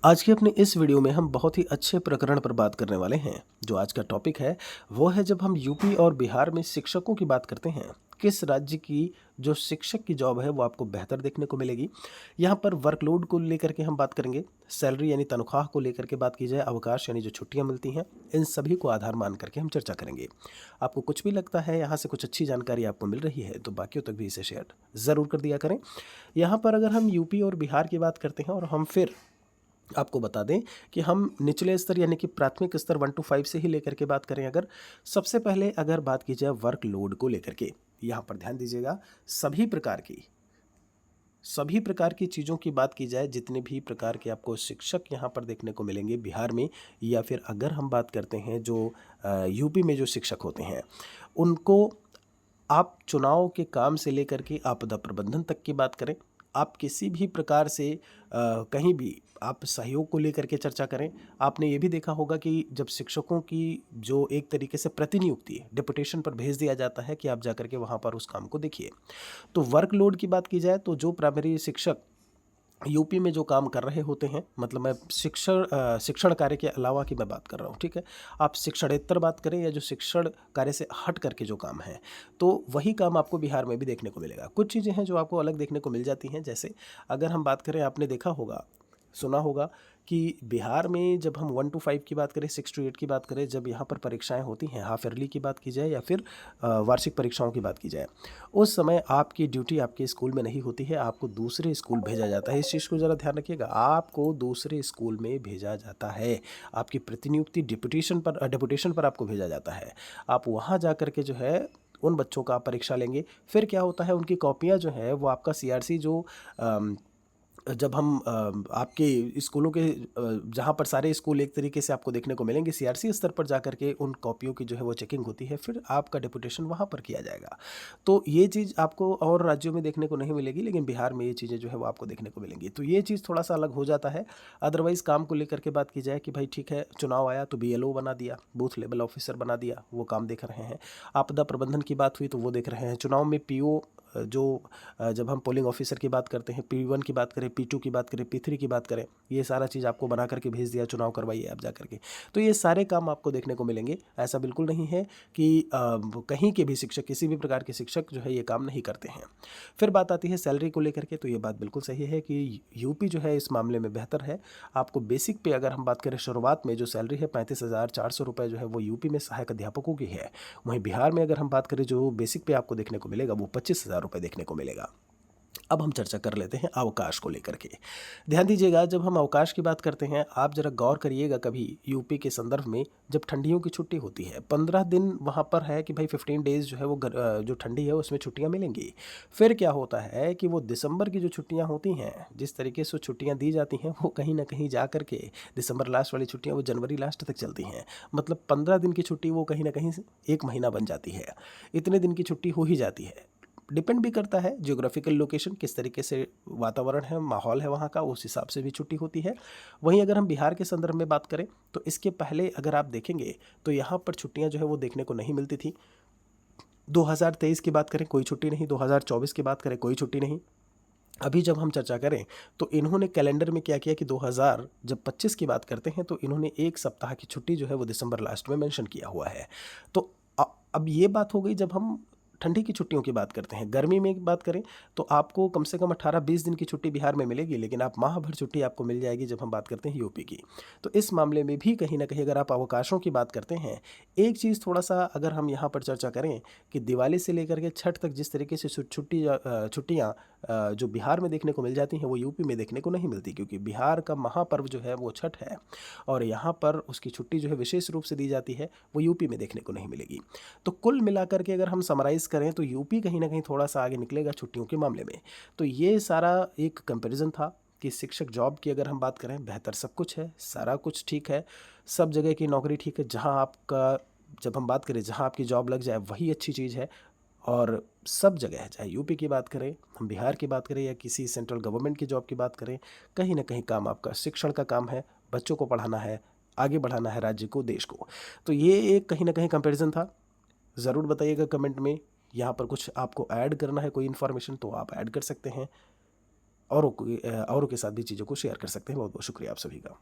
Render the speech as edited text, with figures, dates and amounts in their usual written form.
आज के अपने इस वीडियो में हम बहुत ही अच्छे प्रकरण पर बात करने वाले हैं। जो आज का टॉपिक है वो है, जब हम यूपी और बिहार में शिक्षकों की बात करते हैं, किस राज्य की जो शिक्षक की जॉब है वो आपको बेहतर देखने को मिलेगी। यहाँ पर वर्कलोड को लेकर के हम बात करेंगे, सैलरी यानी तनख्वाह को लेकर के बात की जाए, अवकाश यानी जो छुट्टियाँ मिलती हैं, इन सभी को आधार मान करके हम चर्चा करेंगे। आपको कुछ भी लगता है यहाँ से कुछ अच्छी जानकारी आपको मिल रही है तो बाकियों तक भी इसे शेयर ज़रूर कर दिया करें। यहाँ पर अगर हम यूपी और बिहार की बात करते हैं और हम फिर आपको बता दें कि हम निचले स्तर यानी कि प्राथमिक स्तर 1 to 5 से ही लेकर के बात करें, अगर सबसे पहले अगर बात की जाए वर्कलोड को लेकर के, यहाँ पर ध्यान दीजिएगा, सभी प्रकार की चीज़ों की बात की जाए, जितने भी प्रकार के आपको शिक्षक यहाँ पर देखने को मिलेंगे बिहार में, या फिर अगर हम बात करते हैं जो यूपी में जो शिक्षक होते हैं उनको आप चुनाव के काम से लेकर के आपदा प्रबंधन तक की बात करें, आप किसी भी प्रकार से कहीं भी आप सहयोग को लेकर के चर्चा करें। आपने ये भी देखा होगा कि जब शिक्षकों की जो एक तरीके से प्रतिनियुक्ति डिपुटेशन पर भेज दिया जाता है कि आप जाकर के वहाँ पर उस काम को देखिए। तो वर्कलोड की बात की जाए तो जो प्राइमरी शिक्षक यूपी में जो काम कर रहे होते हैं, मतलब मैं शिक्षण कार्य के अलावा की मैं बात कर रहा हूँ, ठीक है। आप शिक्षणेतर बात करें या जो शिक्षण कार्य से हट करके जो काम है, तो वही काम आपको बिहार में भी देखने को मिलेगा। कुछ चीज़ें हैं जो आपको अलग देखने को मिल जाती हैं, जैसे अगर हम बात करें, आपने देखा होगा, सुना होगा कि बिहार में जब हम 1 to 5 की बात करें, 6 to 8 की बात करें, जब यहाँ पर परीक्षाएं होती हैं, हाफ ईयरली की बात की जाए या फिर वार्षिक परीक्षाओं की बात की जाए, उस समय आपकी ड्यूटी आपके स्कूल में नहीं होती है, आपको दूसरे स्कूल भेजा जाता है। इस चीज़ को ज़रा ध्यान रखिएगा, आपको दूसरे स्कूल में भेजा जाता है। आपकी प्रतिनियुक्ति डिपुटेशन पर आपको भेजा जाता है। आप वहाँ जा कर के जो है उन बच्चों का आप परीक्षा लेंगे। फिर क्या होता है, उनकी कॉपियाँ जो है वो आपका सीआरसी जो जब हम आपके स्कूलों के जहाँ पर सारे स्कूल एक तरीके से आपको देखने को मिलेंगे, सीआरसी स्तर पर जाकर के उन कॉपियों की जो है वो चेकिंग होती है, फिर आपका डिपुटेशन वहाँ पर किया जाएगा। तो ये चीज़ आपको और राज्यों में देखने को नहीं मिलेगी, लेकिन बिहार में ये चीज़ें जो है वो आपको देखने को मिलेंगी। तो ये चीज़ थोड़ा सा अलग हो जाता है। अदरवाइज़ काम को लेकर के बात की जाए कि भाई ठीक है, चुनाव आया तो बीएलओ बना दिया, बूथ लेवल ऑफिसर बना दिया, वो काम देख रहे हैं। आपदा प्रबंधन की बात हुई तो वो देख रहे हैं। चुनाव में पीओ जो जब हम पोलिंग ऑफिसर की बात करते हैं, P1 की बात करें, P2 की बात करें, P3 की बात करें, ये सारा चीज़ आपको बना करके भेज दिया, चुनाव करवाइए आप जा करके। तो ये सारे काम आपको देखने को मिलेंगे। ऐसा बिल्कुल नहीं है कि कहीं के भी शिक्षक, किसी भी प्रकार के शिक्षक जो है ये काम नहीं करते हैं। फिर बात आती है सैलरी को लेकर के, तो ये बात बिल्कुल सही है कि यूपी जो है इस मामले में बेहतर है। आपको बेसिक पे अगर हम बात करें, शुरुआत में जो सैलरी है 35,400 रुपये जो है वो यूपी में सहायक अध्यापकों की है। वहीं बिहार में अगर हम बात करें, जो बेसिक पे आपको देखने को मिलेगा वो 25,000 रुपये देखने को मिलेगा। अब हम चर्चा कर लेते हैं अवकाश को लेकर के। ध्यान दीजिएगा, जब हम अवकाश की बात करते हैं, आप जरा गौर करिएगा कभी यूपी के संदर्भ में, जब ठंडियों की छुट्टी होती है 15 दिन वहाँ पर है कि भाई 15 डेज़ जो है वो जो ठंडी है उसमें छुट्टियाँ मिलेंगी। फिर क्या होता है कि वो दिसंबर की जो छुट्टियाँ होती हैं, जिस तरीके से छुट्टियाँ दी जाती हैं, वो कहीं ना कहीं जा करके दिसंबर लास्ट वाली छुट्टियाँ वो जनवरी लास्ट तक चलती हैं। मतलब 15 दिन की छुट्टी वो कहीं ना कहीं से 1 महीना बन जाती है। इतने दिन की छुट्टी हो ही जाती है। डिपेंड भी करता है जियोग्राफिकल लोकेशन, किस तरीके से वातावरण है, माहौल है वहाँ का, उस हिसाब से भी छुट्टी होती है। वहीं अगर हम बिहार के संदर्भ में बात करें तो इसके पहले अगर आप देखेंगे तो यहाँ पर छुट्टियाँ जो है वो देखने को नहीं मिलती थी। 2023 की बात करें कोई छुट्टी नहीं, 2024 की बात करें कोई छुट्टी नहीं। अभी जब हम चर्चा करें तो इन्होंने कैलेंडर में क्या किया कि 2025 की बात करते हैं तो इन्होंने 1 सप्ताह की छुट्टी जो है वो दिसंबर लास्ट में मेंशन किया हुआ है। तो अब ये बात हो गई जब हम ठंडी की छुट्टियों की बात करते हैं। गर्मी में बात करें तो आपको कम से कम 18-20 दिन की छुट्टी बिहार में मिलेगी, लेकिन आप माह भर छुट्टी आपको मिल जाएगी जब हम बात करते हैं यूपी की। तो इस मामले में भी कहीं ना कहीं अगर आप अवकाशों की बात करते हैं, एक चीज़ थोड़ा सा अगर हम यहाँ पर चर्चा करें कि दिवाली से लेकर के छठ तक जिस तरीके से छुट्टियाँ जो बिहार में देखने को मिल जाती हैं वो यूपी में देखने को नहीं मिलती, क्योंकि बिहार का महापर्व जो है वो छठ है और यहाँ पर उसकी छुट्टी जो है विशेष रूप से दी जाती है, वो यूपी में देखने को नहीं मिलेगी। तो कुल मिलाकर के अगर हम समराइज़ करें तो यूपी कहीं ना कहीं थोड़ा सा आगे निकलेगा छुट्टियों के मामले में। तो ये सारा एक कंपैरिजन था कि शिक्षक जॉब की अगर हम बात करें, बेहतर सब कुछ है, सारा कुछ ठीक है, सब जगह की नौकरी ठीक है। जहाँ आपका, जब हम बात करें जहाँ आपकी जॉब लग जाए वही अच्छी चीज़ है। और सब जगह है, चाहे यूपी की बात करें, हम बिहार की बात करें या किसी सेंट्रल गवर्नमेंट की जॉब की बात करें, कहीं ना कहीं काम आपका शिक्षण का काम है, बच्चों को पढ़ाना है, आगे बढ़ाना है राज्य को, देश को। तो ये एक कहीं ना कहीं कंपैरिजन था। ज़रूर बताइएगा कमेंट में, यहाँ पर कुछ आपको ऐड करना है कोई इन्फॉर्मेशन तो आप ऐड कर सकते हैं। औरों के साथ भी चीज़ों को शेयर कर सकते हैं। बहुत बहुत शुक्रिया आप सभी का।